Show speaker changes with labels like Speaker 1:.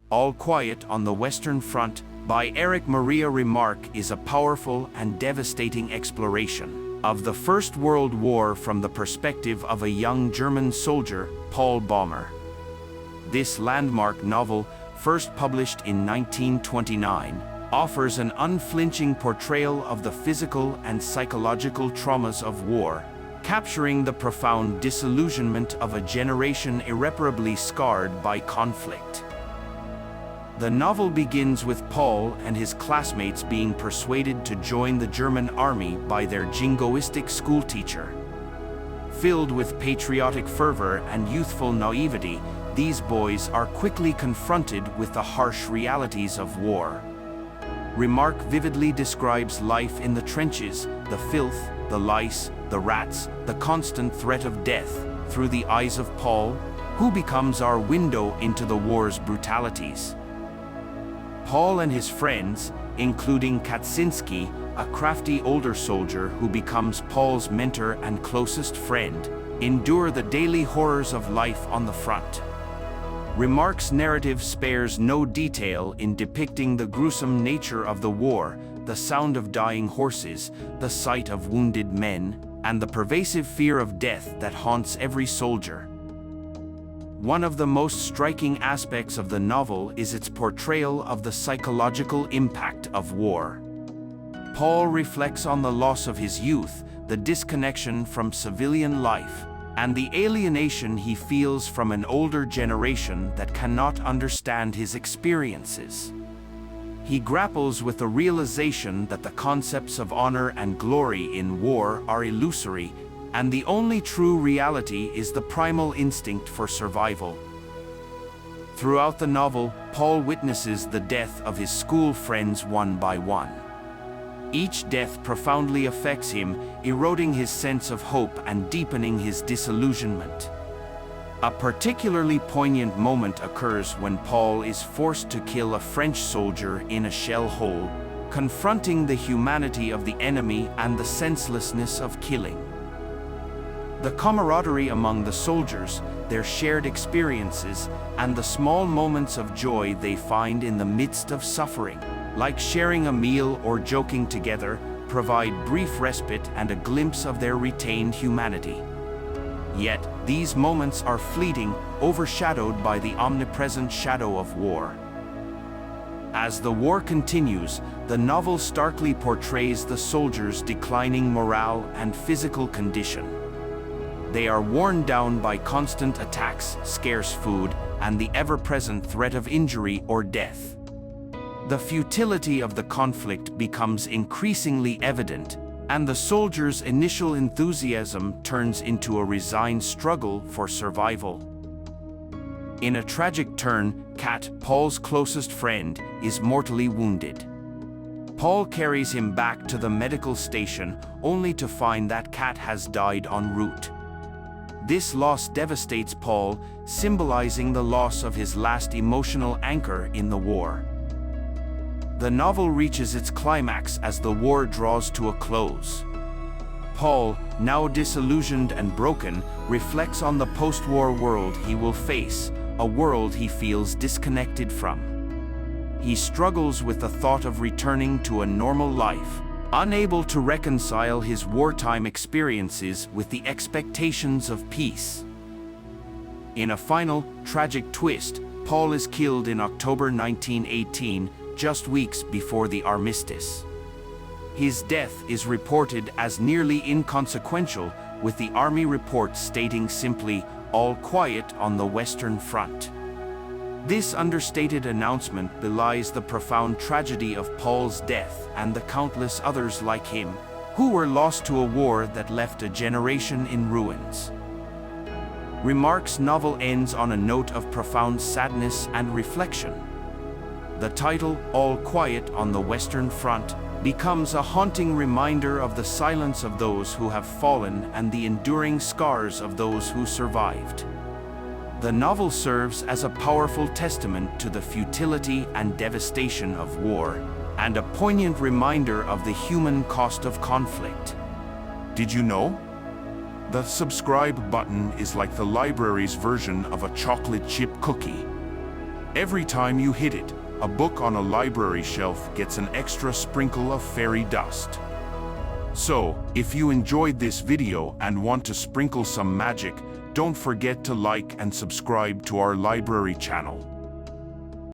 Speaker 1: All Quiet on the Western Front by Erich Remarque is a powerful and devastating exploration of the First World War from the perspective of a young German soldier, Paul Baumer. This landmark novel, first published in 1929, offers an unflinching portrayal of the physical and psychological traumas of war, capturing the profound disillusionment of a generation irreparably scarred by conflict. The novel begins with Paul and his classmates being persuaded to join the German army by their jingoistic schoolteacher. Filled with patriotic fervor and youthful naivety, these boys are quickly confronted with the harsh realities of war. Remarque vividly describes life in the trenches, the filth, the lice, the rats, the constant threat of death, through the eyes of Paul, who becomes our window into the war's brutalities. Paul and his friends, including Kaczynski, a crafty older soldier who becomes Paul's mentor and closest friend, endure the daily horrors of life on the front. Remarque's narrative spares no detail in depicting the gruesome nature of the war, the sound of dying horses, the sight of wounded men, and the pervasive fear of death that haunts every soldier. One of the most striking aspects of the novel is its portrayal of the psychological impact of war. Paul reflects on the loss of his youth, the disconnection from civilian life, and the alienation he feels from an older generation that cannot understand his experiences. He grapples with the realization that the concepts of honor and glory in war are illusory, and the only true reality is the primal instinct for survival. Throughout the novel, Paul witnesses the death of his school friends one by one. Each death profoundly affects him, eroding his sense of hope and deepening his disillusionment. A particularly poignant moment occurs when Paul is forced to kill a French soldier in a shell hole, confronting the humanity of the enemy and the senselessness of killing. The camaraderie among the soldiers, their shared experiences, and the small moments of joy they find in the midst of suffering, like sharing a meal or joking together, provide brief respite and a glimpse of their retained humanity. Yet, these moments are fleeting, overshadowed by the omnipresent shadow of war. As the war continues, the novel starkly portrays the soldiers' declining morale and physical condition. They are worn down by constant attacks, scarce food, and the ever-present threat of injury or death. The futility of the conflict becomes increasingly evident, and the soldiers' initial enthusiasm turns into a resigned struggle for survival. In a tragic turn, Kat, Paul's closest friend, is mortally wounded. Paul carries him back to the medical station, only to find that Kat has died en route. This loss devastates Paul, symbolizing the loss of his last emotional anchor in the war. The novel reaches its climax as the war draws to a close. Paul, now disillusioned and broken, reflects on the post-war world he will face, a world he feels disconnected from. He struggles with the thought of returning to a normal life, unable to reconcile his wartime experiences with the expectations of peace. In a final, tragic twist, Paul is killed in October 1918, just weeks before the armistice. His death is reported as nearly inconsequential, with the army report stating simply, "All quiet on the Western Front." This understated announcement belies the profound tragedy of Paul's death and the countless others like him, who were lost to a war that left a generation in ruins. Remarque's novel ends on a note of profound sadness and reflection. The title, All Quiet on the Western Front, becomes a haunting reminder of the silence of those who have fallen and the enduring scars of those who survived. The novel serves as a powerful testament to the futility and devastation of war, and a poignant reminder of the human cost of conflict.
Speaker 2: Did you know? The subscribe button is like the library's version of a chocolate chip cookie.
Speaker 1: Every time you hit it, a book on a library shelf gets an extra sprinkle of fairy dust. So, if you enjoyed this video and want to sprinkle some magic, don't forget to like and subscribe to our library channel.